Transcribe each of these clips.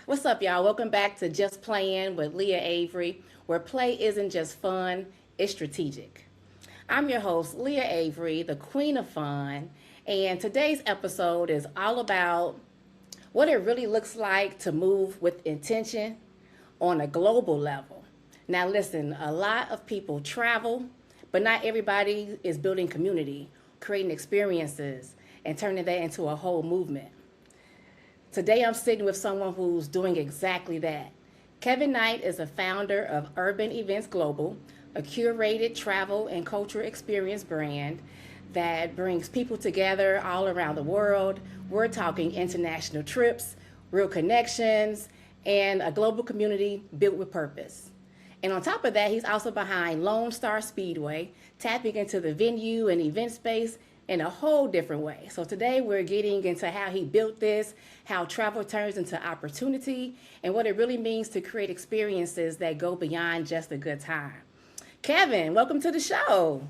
What's up, y'all? Welcome back to Just Playing with Leah Avery, where play isn't just fun, it's strategic. I'm your host, Leah Avery, the queen of fun, and today's episode is all about what it really looks like to move with intention on a global level. Now, listen, a lot of people travel, but not everybody is building community, creating experiences, and turning that into a whole movement. Today I'm sitting with someone who's doing exactly that. Kevin Knight is the founder of Urban Events Global, a curated travel and culture experience brand that brings people together all around the world. We're talking international trips, real connections, and a global community built with purpose. And on top of that, he's also behind Lone Star Speedway, tapping into the venue and event space in a whole different way. So today we're getting into how he built this, how travel turns into opportunity, and what it really means to create experiences that go beyond just a good time. Kevin, welcome to the show.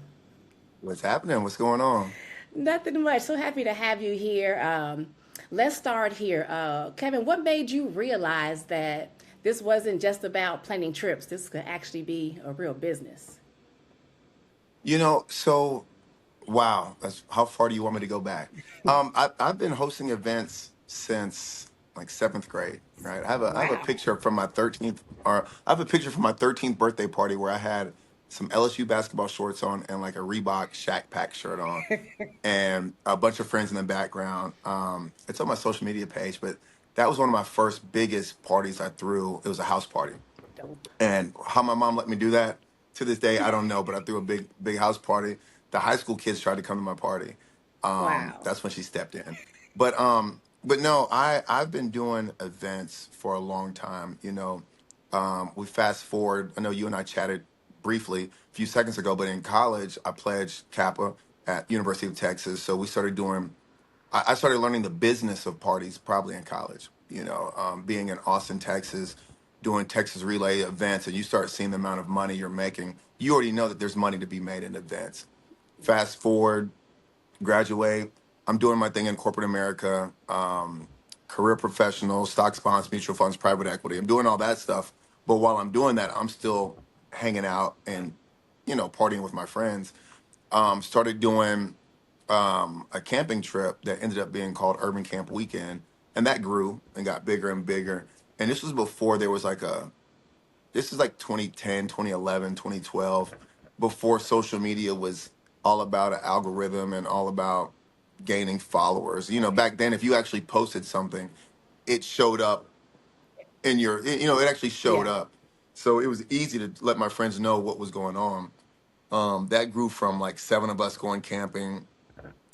What's happening? What's going on? Nothing much. So happy to have you here. Let's start here. Kevin, what made you realize that this wasn't just about planning trips? This could actually be a real business. So wow, that's how far do you want me to go back? I've been hosting events since like seventh grade, right? I have a Wow. picture from my 13th, or I have a picture from my 13th birthday party where I had some LSU basketball shorts on and like a Reebok Shack Pack shirt on, and a bunch of friends in the background. It's on my social media page, but that was one of my first biggest parties I threw. It was a house party. Dope. And how my mom let me do that to this day, I don't know. But I threw a big house party. The high school kids tried to come to my party. Wow. That's when she stepped in. But no, I've been doing events for a long time. We fast forward. I know you and I chatted briefly a few seconds ago, but in college, I pledged Kappa at University of Texas. So we started doing. I started learning the business of parties probably in college. Being in Austin, Texas, doing Texas Relay events, and you start seeing the amount of money you're making. You already know that there's money to be made in events. Fast forward, graduate. I'm doing my thing in corporate America, career professional, stocks, bonds, mutual funds, private equity. I'm doing all that stuff. But while I'm doing that, I'm still hanging out and, partying with my friends. Started doing a camping trip that ended up being called Urban Camp Weekend. And that grew and got bigger and bigger. And this was before there was this is like 2010, 2011, 2012, before social media was all about an algorithm and all about gaining followers. Back then, if you actually posted something, it showed up it actually showed Yeah. up. So it was easy to let my friends know what was going on. That grew from like seven of us going camping,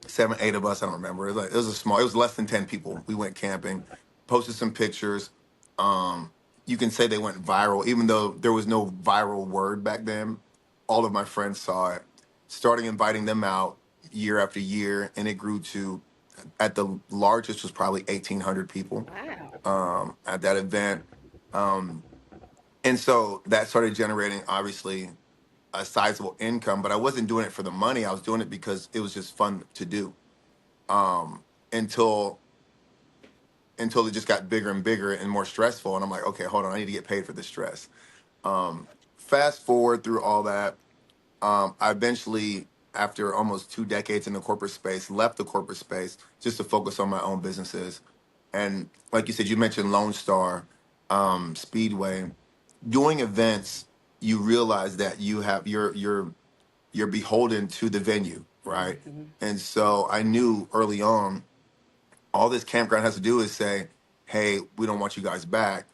seven, eight of us, I don't remember. It was less than 10 people. We went camping, posted some pictures. You can say they went viral, even though there was no viral word back then. All of my friends saw it, starting inviting them out year after year, and it grew to, at the largest was probably 1,800 people Wow. at that event. Um, and so that started generating, obviously, a sizable income, but I wasn't doing it for the money. I was doing it because it was just fun to do, um, until it just got bigger and bigger and more stressful. And I'm like, okay, hold on, I need to get paid for this stress. Fast forward through all that, I eventually, after almost 2 decades in the corporate space, left the corporate space just to focus on my own businesses. And like you said, you mentioned Lone Star, Speedway, doing events. You realize that you're beholden to the venue, right? Hmm. And so I knew early on, all this campground has to do is say, "Hey, we don't want you guys back.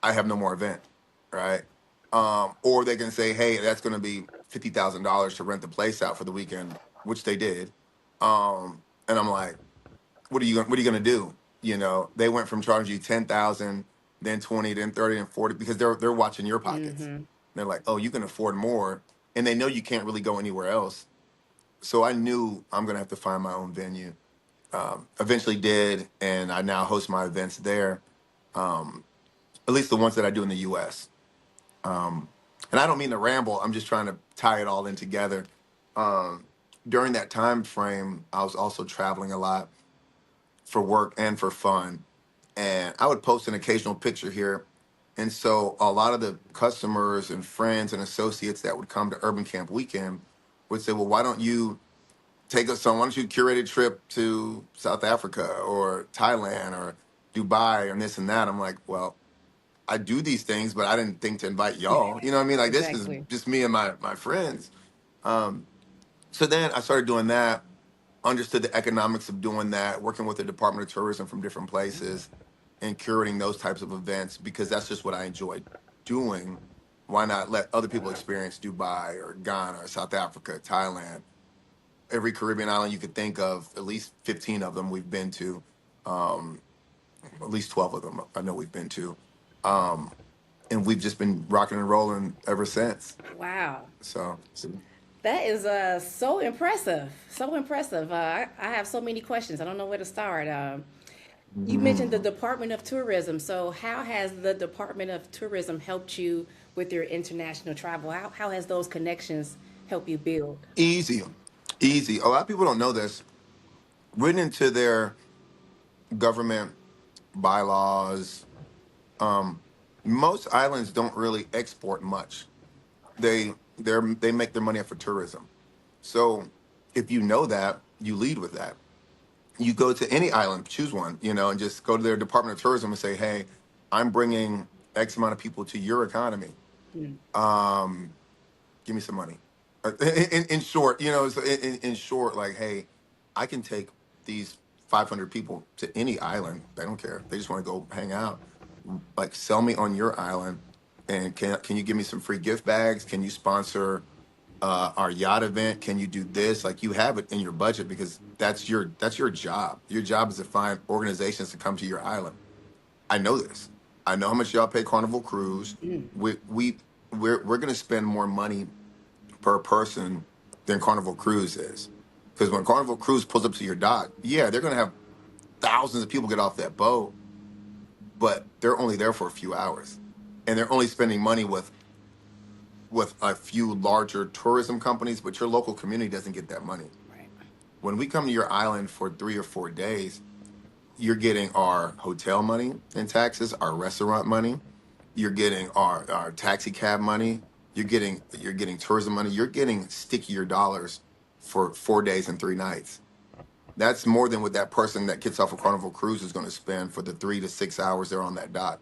I have no more event," right? Or they can say, "Hey, that's going to be $50,000 to rent the place out for the weekend," which they did. And I'm like, what are you going to do?" They went from charging you 10,000, then 20, then 30, and 40 because they're watching your pockets. Hmm. They're like, "Oh, you can afford more," and they know you can't really go anywhere else. So I knew I'm going to have to find my own venue. Eventually did, and I now host my events there, um, at least the ones that I do in the U.S. Um, and I don't mean to ramble. I'm just trying to tie it all in together. Um, During that time frame, I was also traveling a lot for work and for fun. and I would post an occasional picture here. And so a lot of the customers and friends and associates that would come to Urban Camp Weekend would say, well, why don't you take us on, why don't you curate a trip to South Africa or Thailand or Dubai and this and that? I'm like, well, I do these things, but I didn't think to invite y'all. You know what I mean? Like this is Exactly. just me and my friends. Um, so then I started doing that, understood the economics of doing that, working with the Department of Tourism from different places and curating those types of events because that's just what I enjoy doing. Why not let other people experience Dubai or Ghana or South Africa, Thailand, every Caribbean island you could think of, at least 15 of them we've been to, um, at least 12 of them I know we've been to. Um, and we've just been rocking and rolling ever since. Wow. So That is so impressive. So impressive. I have so many questions. I don't know where to start. You mentioned the mhm. Department of Tourism. So, how has the Department of Tourism helped you with your international travel? How has those connections helped you build? Easy, easy. A lot of people don't know this. Written into their government bylaws, um, most islands don't really export much. They make their money off of tourism. So if you know that, you lead with that. You go to any island, choose one, and just go to their Department of Tourism and say, "Hey, I'm bringing X amount of people to your economy. Mm, Um, Give me some money." In short, so in short, like, hey, I can take these 500 people to any island. They don't care. They just want to go hang out. Like, sell me on your island, and can you give me some free gift bags? Can you sponsor our yacht event? Can you do this? Like, you have it in your budget because that's your job. Your job is to find organizations to come to your island. I know this. I know how much y'all pay Carnival Cruise. mm, We're gonna spend more money per person than Carnival Cruise is. Because when Carnival Cruise pulls up to your dock, yeah, they're gonna have thousands of people get off that boat, but they're only there for a few hours, and they're only spending money with a few larger tourism companies. But your local community doesn't get that money. right. When we come to your island for 3 or 4 days, you're getting our hotel money and taxes, our restaurant money. You're getting our taxi cab money. You're getting tourism money. You're getting stickier dollars for 4 days and 3 nights. That's more than what that person that gets off a Carnival Cruise is going to spend for the 3 to 6 hours they're on that dock.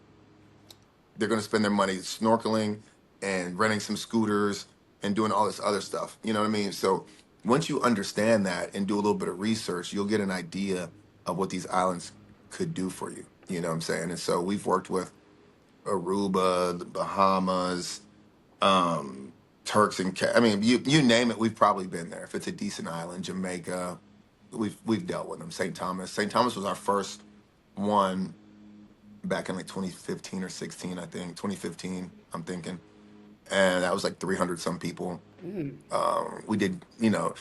They're going to spend their money snorkeling and renting some scooters and doing all this other stuff. You know what I mean? So once you understand that and do a little bit of research, you'll get an idea of what these islands could do for you. You know what I'm saying? And so we've worked with Aruba, the Bahamas, um, I mean, you name it, we've probably been there. If it's a decent island, Jamaica, we've dealt with them. St. Thomas. St. Thomas was our first one back in like 2015 or 16, I think. 2015, I'm thinking, and that was like 300 some people. Mm. We did,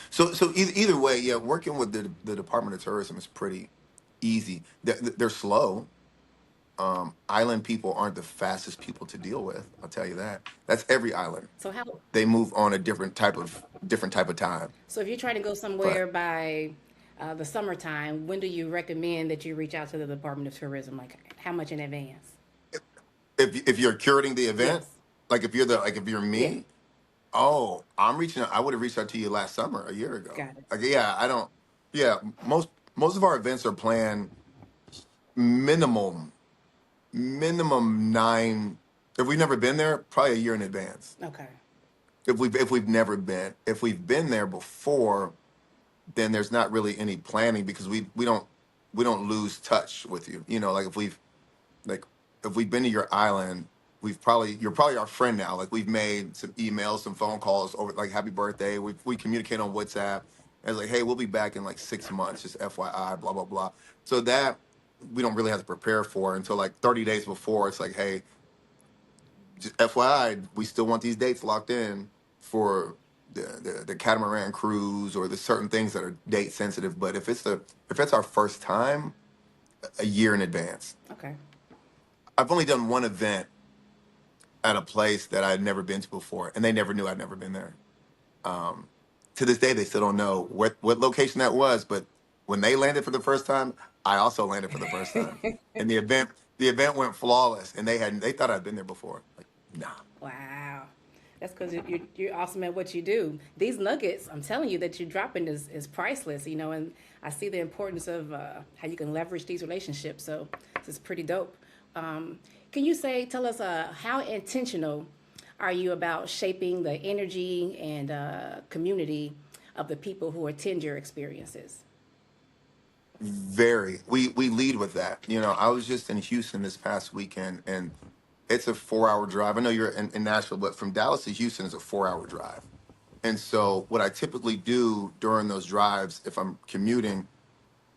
so either way, yeah, working with the Department of Tourism is pretty easy. They're slow. Island people aren't the fastest people to deal with. I'll tell you that. That's every island. So how? They move on a different type of time. So if you're trying to go But somewhere by the summertime, when do you recommend that you reach out to the Department of Tourism? Like how much in advance? if you're curating the event, Yes. like if you're Yeah. me, oh, I'm reaching out. I would have reached out to you last summer, a year ago. Got it. Like, yeah, I don't. Yeah, most of our events are planned minimum 9. If we've never been there, probably a year in advance. Okay. If we've been there before, then there's not really any planning because we don't lose touch with you. Like like if we've been to your island, you're probably our friend now. Like, we've made some emails, some phone calls over, like, happy birthday. We communicate on WhatsApp. And it's like, hey, we'll be back in like 6 months, just FYI, blah blah blah. So that we don't really have to prepare for until like 30 days before. It's like, hey, just FYI, we still want these dates locked in for the catamaran cruise or the certain things that are date sensitive. But if it's our first time, a year in advance. Okay. I've only done one event at a place that I'd never been to before, and they never knew I'd never been there. To this day, they still don't know what location that was. But when they landed for the first time, I also landed for the first time, and the event went flawless, and they thought I'd been there before. Like, nah. Wow. That's because you're awesome at what you do. These nuggets, I'm telling you, that you're dropping is priceless, you know, and I see the importance of how you can leverage these relationships. So this is pretty dope. Um, can you tell us how intentional are you about shaping the energy and community of the people who attend your experiences? Very. We lead with that. I was just in Houston this past weekend, and it's a 4-hour drive. I know you're in Nashville, but from Dallas to Houston is a 4-hour drive. And so, what I typically do during those drives, if I'm commuting,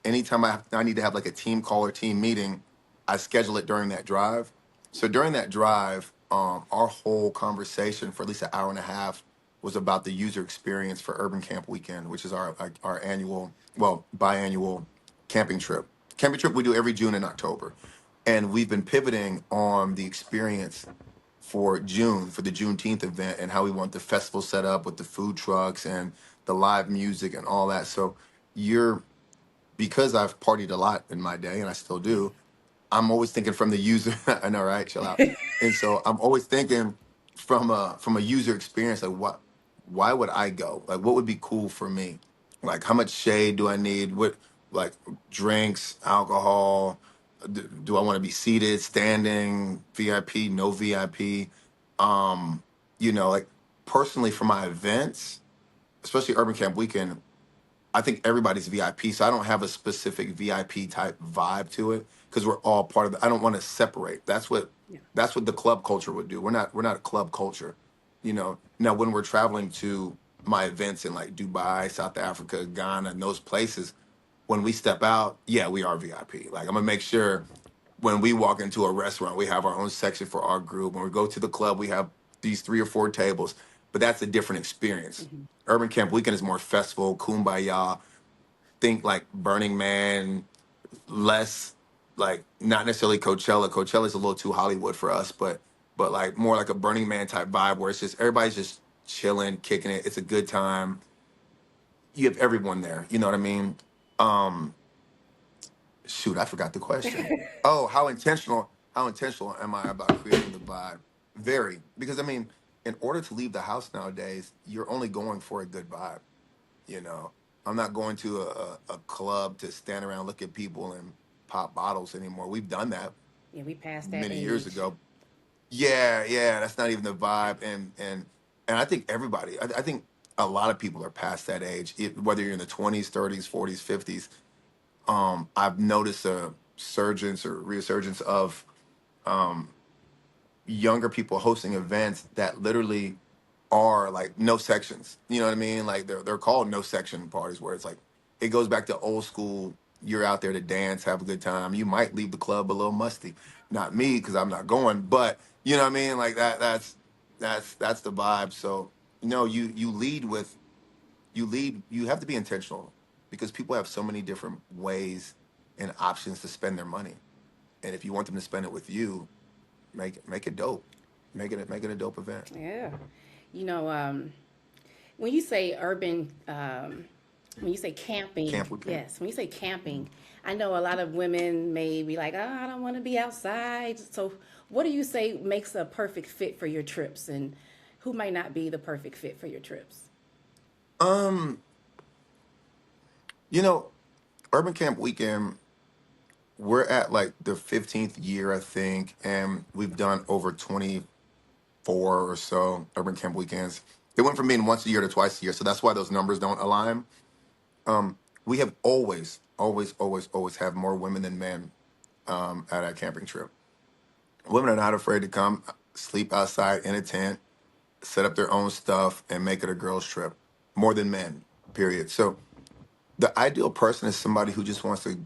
anytime I need to have like a team call or team meeting, I schedule it during that drive. So during that drive, our whole conversation for at least an hour and a half was about the user experience for Urban Camp Weekend, which is our annual, well, biannual camping trip. Camping trip we do every June and October, and we've been pivoting on the experience for June for the Juneteenth event and how we want the festival set up with the food trucks and the live music and all that. So you're because I've partied a lot in my day and I still do, I'm always thinking from the user. I know, right? Chill out. And so I'm always thinking from a user experience, like why would I go? Like what would be cool for me? Like how much shade do I need? What like drinks, alcohol? Do I want to be seated, standing, VIP, no VIP? Um, like personally for my events, especially Urban Camp Weekend, I think everybody's VIP, so I don't have a specific VIP type vibe to it because we're all part of it. I don't want to separate. Yeah. That's what the club culture would do. We're not a club culture, Now when we're traveling to my events in like Dubai, South Africa, Ghana, and those places, when we step out, yeah, we are VIP. Like I'm gonna make sure when we walk into a restaurant, we have our own section for our group. When we go to the club, we have these 3 or 4 tables, but that's a different experience. Hmm. Urban Camp Weekend is more festival, kumbaya, think like Burning Man, less like not necessarily Coachella. Coachella's a little too Hollywood for us, but like more like a Burning Man type vibe where it's just everybody's just chilling, kicking it. It's a good time. You have everyone there. You know what I mean? Um, Shoot, I forgot the question. Oh, how intentional am I about creating the vibe? Very, because I mean, in order to leave the house nowadays, you're only going for a good vibe. You know, I'm not going to a club to stand around, look at people, and pop bottles anymore. We've done that Yeah, we passed that many years age. ago. Yeah, yeah, that's not even the vibe. And I think everybody, I think a lot of people are past that age. Whether you're in the 20s, 30s, 40s, 50s, I've noticed a surgence or resurgence of um, younger people hosting events that literally are like no sections. You know what I mean? Like they're called no section parties where it's like it goes back to old school. You're out there to dance, have a good time. You might leave the club a little musty. Not me because I'm not going, but you know what I mean? Like that's the vibe. So no, you have to be intentional because people have so many different ways and options to spend their money. And if you want them to spend it with you, make it dope. Make it a dope event. Yeah. You know, when you say urban, when you say camping, Camp weekend. yes, when you say camping, I know a lot of women may be like, oh, I don't want to be outside. So, what do you say makes a perfect fit for your trips, and who might not be the perfect fit for your trips? Um, you know, Urban Camp Weekend, we're at like the 15th year, I think, and we've done over 24 or so Urban Camp Weekends. It went from being once a year to twice a year, so that's why those numbers don't align. We have always have more women than men at our camping trip. Women are not afraid to come sleep outside in a tent, set up their own stuff, and make it a girls' trip more than men, period. So the ideal person is somebody who just wants to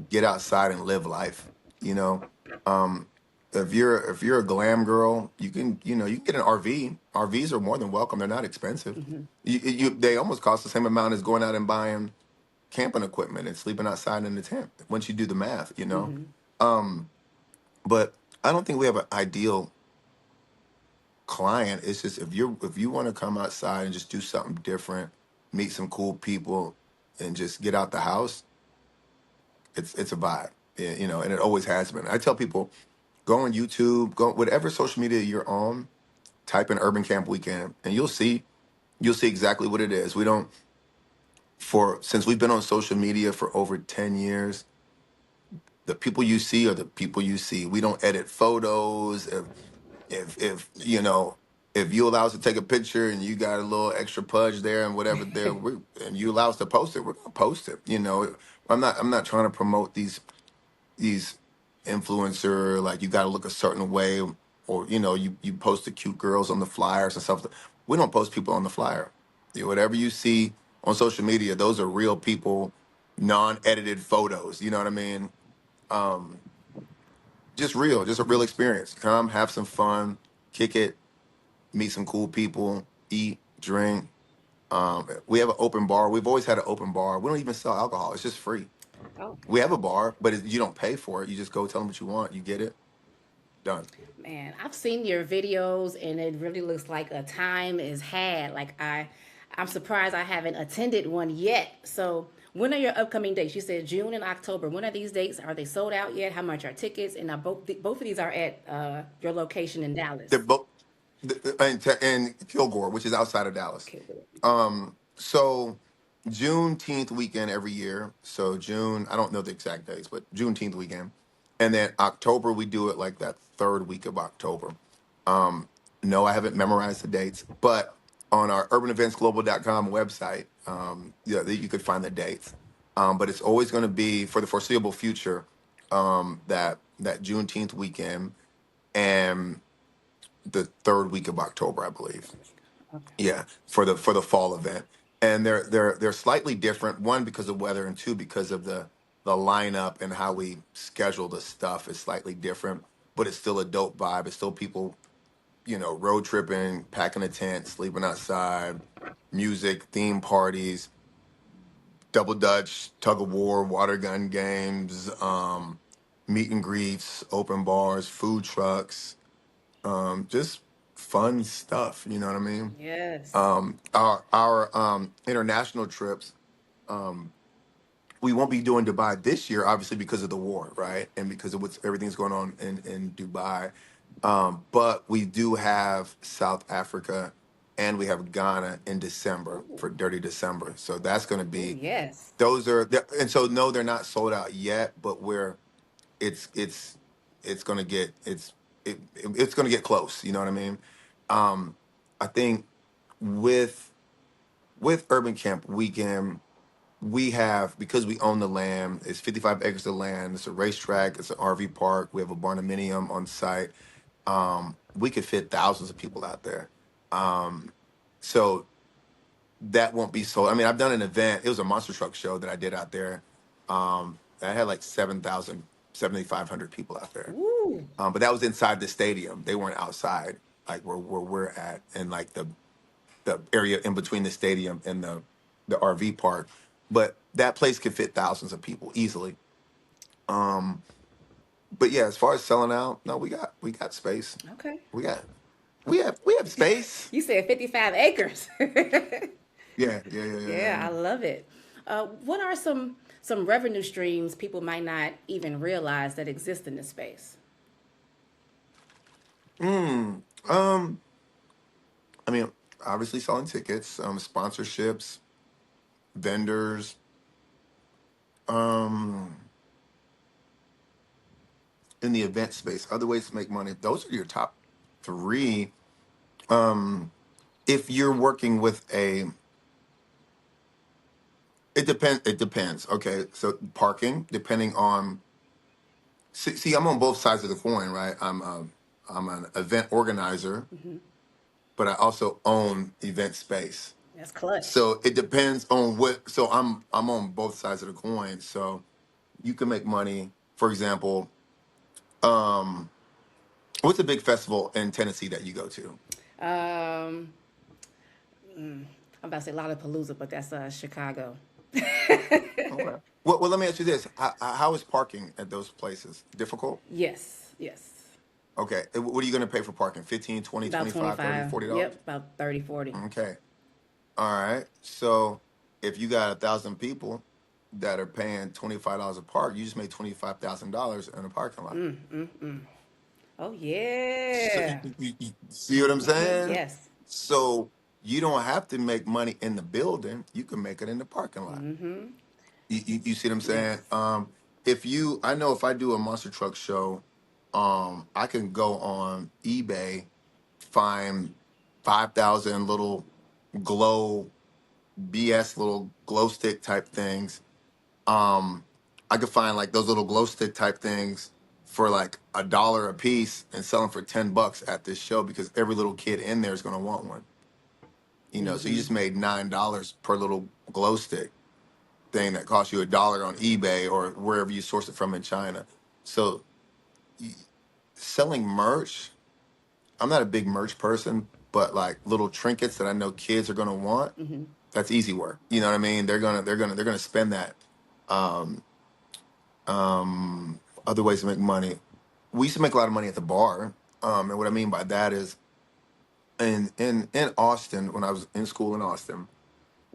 get outside and live life. You know, um, if you're a glam girl, you can get an RV. RVs are more than welcome. They're not expensive. Hmm. They almost cost the same amount as going out and buying camping equipment and sleeping outside in the tent. Once you do the math. Hmm. Um, but I don't think we have an ideal client. It's just if you want to come outside and just do something different, meet some cool people, and just get out the house It's a vibe, you know, and it always has been. I tell people, go on YouTube, go whatever social media you're on, type in Urban Camp Weekend, and you'll see exactly what it is. We don't for since we've been on social media for over 10 years, the people you see are the people you see. We don't edit photos. If you know, if you allow us to take a picture and you got a little extra pudge there and whatever there, and you allow us to post it, we're gonna post it. You know, I'm not trying to promote these influencer like you got to look a certain way, or you know, you post the cute girls on the flyers and stuff. We don't post people on the flyer. You know, whatever you see on social media, those are real people, non-edited photos. You know what I mean? Um, just real, just a real experience. Come have some fun, kick it, meet some cool people, eat, drink. We have an open bar. We've always had an open bar. We don't even sell alcohol. It's just free. Oh, We have a bar, but you don't pay for it. You just go tell them what you want. You get it done. man, I've seen your videos and it really looks like a time is had. I'm surprised I haven't attended one yet. So when are your upcoming dates? You said June and October. When are these dates? Are they sold out yet? How much are tickets? And both of these are at your location in They're Dallas. both and Kilgore, which is outside of Dallas. Okay, good. So Juneteenth weekend every year. So June, I don't know the exact dates, but Juneteenth weekend, and then October we do it like that third week of October. No, I haven't memorized the dates, but on our urbaneventsglobal.com website, yeah, you could find the dates. But it's always going to be for the foreseeable future, that Juneteenth weekend and the third week of October, I believe. Okay. Yeah, for the fall event, and they're slightly different. One because of weather, and two because of the lineup and how we schedule the stuff is slightly different. But it's still a dope vibe. It's still people, you know, road tripping, packing a tent, sleeping outside, music, theme parties, double dutch, tug of war, water gun games, meet and greets, open bars, food trucks, just fun stuff. You know what I mean? Yes. Our international trips, we won't be doing Dubai this year, obviously because of the war, right, and because of what's everything's going on in Dubai. But we do have South Africa, and we have Ghana in December Ooh. for Dirty December. So that's going to Ooh, be yes. and so no, they're not sold out yet, but it's it's it's going to get it's going to get close. You know what I mean? I think with Urban Camp Weekend, we have because we own the land. It's 55 acres of land. It's a racetrack. It's an RV park. We have a barnuminium on site. We could fit thousands of people out there. Um, so that won't be sold. I mean, I've done an event. It was a monster truck show that I did out there. I had like 7,000, 7,500 people out there. Ooh. But that was inside the stadium. They weren't outside, like where we're at, and like the area in between the stadium and the RV park. But that place could fit thousands of people easily. Um, but yeah, as far as selling out, no, we got space. Okay. We have space. You said 55 acres. Yeah, yeah, yeah, yeah, Yeah, yeah. I love it. What are some revenue streams people might not even realize that exist in this space? Mm, um, I mean, obviously selling tickets, sponsorships, vendors, um, in the event space, other ways to make money. Those are your top three. Um, if you're working with it depends. It depends. Okay, so parking, depending on. See, I'm on both sides of the coin, right? I'm an event organizer, Hmm. but I also own event space. That's clutch. So it depends on what. So I'm on both sides of the coin. So you can make money. For example, um, what's a big festival in Tennessee that you go to? Um, I'm about to say Lollapalooza, but that's Chicago. Okay. Well, let me ask you this: how is parking at those places? Difficult? Yes, yes. Okay. What are you going to pay for parking? 15, 20, About 25, 30, 25. $40? Yep, about 30, 40. Okay. All right. So if you got 1,000 people, that are paying $25 a park, you just made $25,000 in a parking lot. Oh So, yeah. you see what I'm saying? Yes. So you don't have to make money in the building; you can make it in the parking lot. You see what I'm saying? Yes. If you, I know if I do a monster truck show, I can go on eBay, find 5,000 little glow BS little glow stick type things. I could find like those little glow stick type things for like $1 a piece and sell them for $10 at this show because every little kid in there is going to want one. So you just made $9 per little glow stick thing that costs you $1 on eBay or wherever you source it from in China. So y- selling merch, I'm not a big merch person, but like little trinkets that I know kids are going to want, that's easy work. You know what I mean? They're gonna spend that. Um, Other ways to make money. We used to make a lot of money at the bar. And what I mean by that is in Austin, when I was in school in Austin,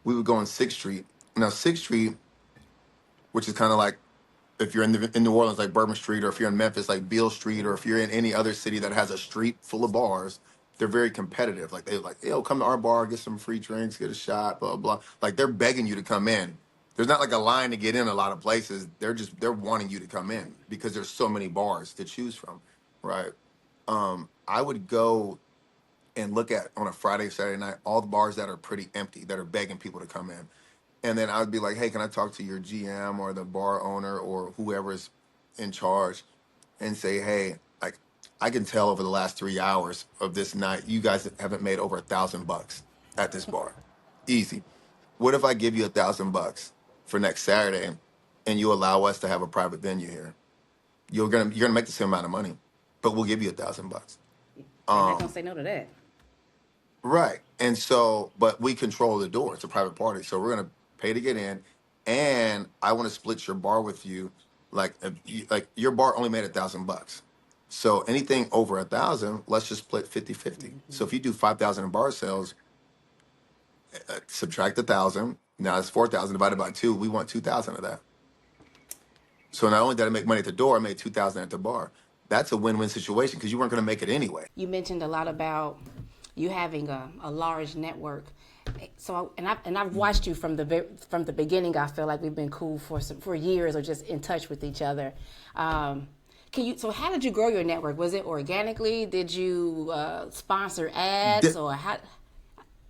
we would go on Sixth Street. Now Sixth Street, which is kind of like if you're in New Orleans, like Bourbon Street, or if you're in Memphis, like Beale Street, or if you're in any other city that has a street full of bars, they're very competitive. Like they're like, yo, come to our bar, get some free drinks, get a shot, blah blah. Like they're begging you to come in. There's not like a line to get in a lot of places. They're wanting you to come in because there's so many bars to choose from, right? I would go and look at on a Friday, Saturday night, all the bars that are pretty empty, that are begging people to come in. And then I'd be like, hey, can I talk to your GM or the bar owner or whoever's in charge and say, hey, like I can tell over the last 3 hours of this night, you guys haven't made over $1,000 at this bar. Easy. What if I give you $1,000 for next Saturday and you allow us to have a private venue here? You're gonna make the same amount of money, but we'll give you $1,000. They're not gonna Um, say no to that. Right. And so, but we control the door. It's a private party. So we're going to pay to get in. And I want to split your bar with you. Like, if you, like your bar only made $1,000. So anything over 1,000, let's just split 50-50. So if you do 5,000 in bar sales, subtract 1,000. Now it's 4,000 divided by two. We want 2,000 of that. So not only did I make money at the door, I made 2,000 at the bar. That's a win-win situation because you weren't going to make it anyway. You mentioned a lot about you having a large network. So I've watched you from the beginning. I feel like we've been cool for years or just in touch with each other. Can you? So how did you grow your network? Was it organically? Did you sponsor ads De- or how?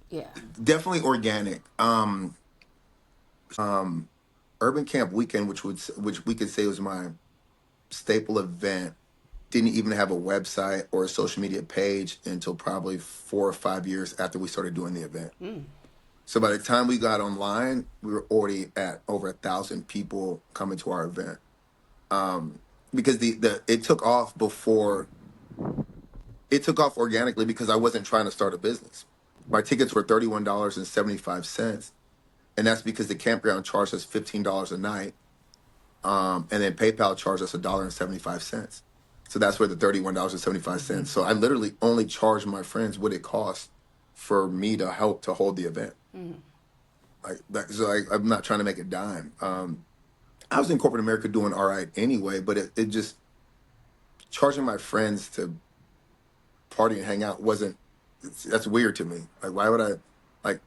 Yeah. Definitely organic. Urban Camp Weekend, which we could say was my staple event, didn't even have a website or a social media page until probably 4 or 5 years after we started doing the event. So by the time we got online, we were already at over 1,000 people coming to our event. Because the it took off organically because I wasn't trying to start a business. My tickets were $31.75, and that's because the campground charged us $15 a night. And then PayPal charged us $1.75. So that's where the $31.75. So I literally only charged my friends what it cost for me to help to hold the event. Like that, so I'm not trying to make a dime. I was in corporate America doing all right anyway, but it just charging my friends to party and hang out wasn't. That's weird to me. Like like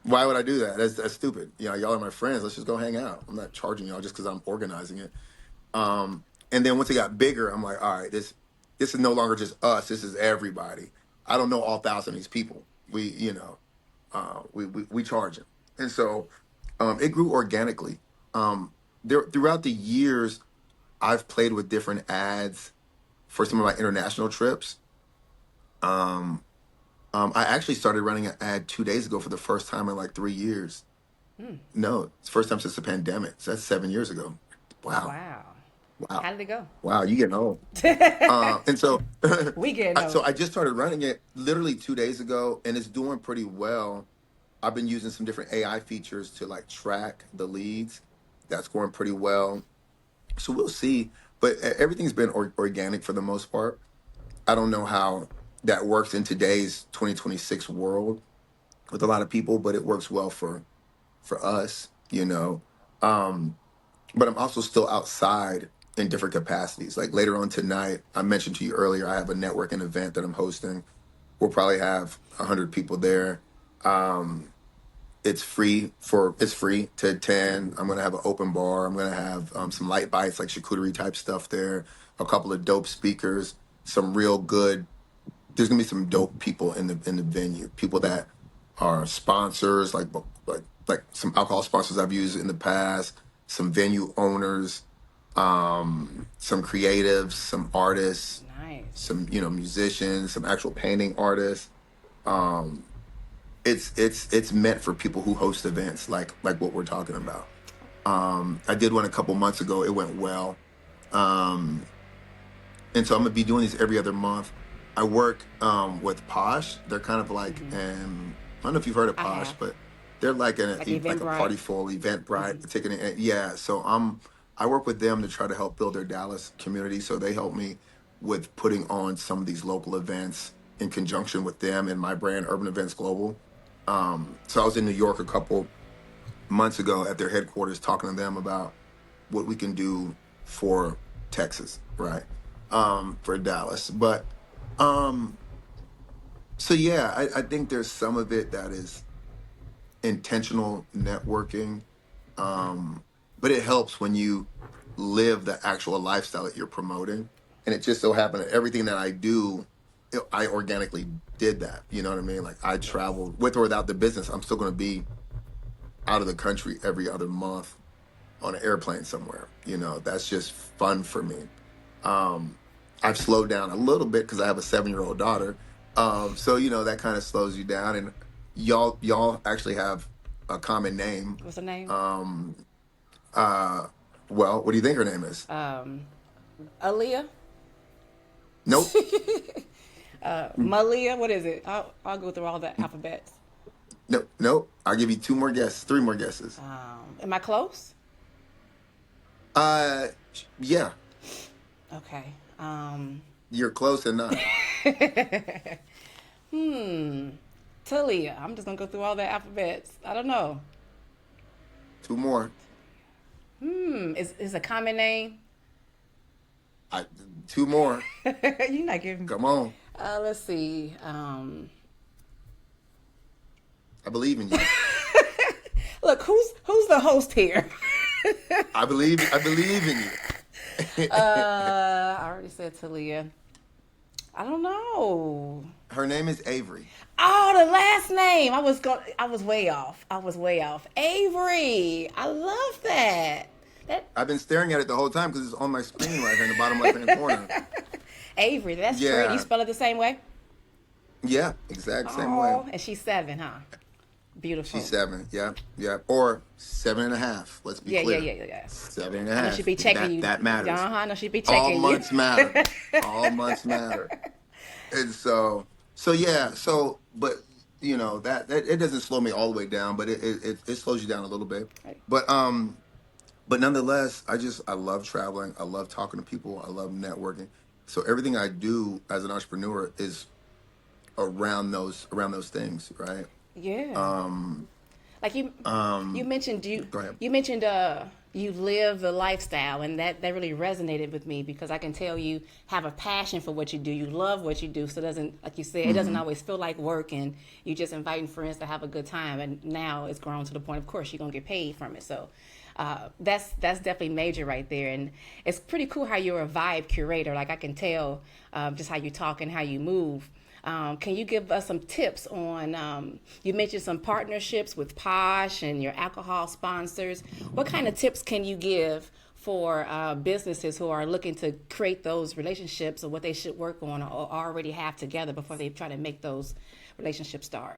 why would I do that? That's stupid. Y'all are my friends. Let's just go hang out. I'm not charging y'all just because I'm organizing it. And then once it got bigger, I'm like, all right, this is no longer just us. This is everybody. I don't know all 1,000 of these people. We charge them, and so it grew organically. There throughout the years, I've played with different ads for some of my international trips. Um, I actually started running an ad 2 days ago for the first time in like 3 years. No, it's the first time since the pandemic. So that's 7 years ago. Wow, Wow. wow, How did it go? wow. You getting old. And so, We getting so old. I just started running it literally 2 days ago, and it's doing pretty well. I've been using some different AI features to like track the leads. That's going pretty well. So we'll see. But everything's been organic for the most part. I don't know how that works in today's 2026 world with a lot of people, but it works well for us. But I'm also still outside in different capacities. Like later on tonight, I mentioned to you earlier, I have a networking event that I'm hosting. We'll probably have 100 people there. It's free to attend. I'm gonna have an open bar. I'm gonna have some light bites like charcuterie type stuff there. A couple of dope speakers. Some real good. There's gonna be some dope people in the venue. People that are sponsors, like some alcohol sponsors I've used in the past. Some venue owners, some creatives, some artists, Nice. some musicians, some actual painting artists. It's meant for people who host events like what we're talking about. I did one a couple months ago. It went well. Um, and so I'm gonna be doing these every other month. I work with Posh. They're kind of like, Hmm. I don't know if you've heard of I Posh, have. but they're like Like like a Eventbrite. party full event Hmm. bride ticketing. Yeah, so I work with them to try to help build their Dallas community. So they help me with putting on some of these local events in conjunction with them and my brand, Urban Events Global. So I was in New York a couple months ago at their headquarters talking to them about what we can do for Texas, right? For Dallas. But um, so yeah, I think there's some of it that is intentional networking. But it helps when you live the actual lifestyle that you're promoting. And it just so happened that everything that I do, I organically did that. You know what I mean? Like I Yes. travel with or without the business, I'm still going to be out of the country every other month on an airplane somewhere. That's just fun for me. Um, I've slowed down a little bit because I have a 7-year-old daughter. So that kind of slows you down. And y'all actually have a common name. What's the name? Um, uh, well, what do you think her name is? Um, Aaliyah. Nope. Malia. What is it? I'll go through all the alphabets. Nope. Nope. I'll give you two more guesses, three more guesses. Am I close? Uh, yeah, Okay. you're close enough. Talia. I'm just gonna go through all the alphabets. I don't know. Two more. Is a common name? I, two more. You're not giving. Come on. Let's see. I believe in you. Look, who's the host here? I believe in you. I already said Talia. I don't know. Her name is Avery. Oh, the last name. I was way off. I was way off. Avery. I love that. That I've been staring at it the whole time because it's on my screen right here in the bottom left hand corner. Avery. That's pretty. You Yeah. spell it the same way? Yeah, exact same way. Oh, and she's 7, huh? She's Beautiful. 7. Yeah, yeah. Or 7.5. Let's be Yeah, yeah, clear. yeah, yeah, yeah. Seven and a I know she'd half. be checking That you. that matters. I know she'd be All checking you. months matter. All months matter. And so yeah, but that it doesn't slow me all the way down, but it slows you down a little bit. Right. But nonetheless, I love traveling. I love talking to people. I love networking. So everything I do as an entrepreneur is around those things, right? Yeah. Um Like you mentioned Go ahead. you mentioned you live the lifestyle, and that really resonated with me because I can tell you have a passion for what you do. You love what you do, so it doesn't, like you said, it doesn't Hmm. always feel like work, and you just inviting friends to have a good time. And now it's grown to the point, of course, you're gonna get paid from it. So that's definitely major right there, and it's pretty cool how you're a vibe curator. Like I can tell just how you talk and how you move. Can you give us some tips on? You mentioned some partnerships with Posh and your alcohol sponsors. What kind of tips can you give for businesses who are looking to create those relationships, or what they should work on or already have together before they try to make those relationships start?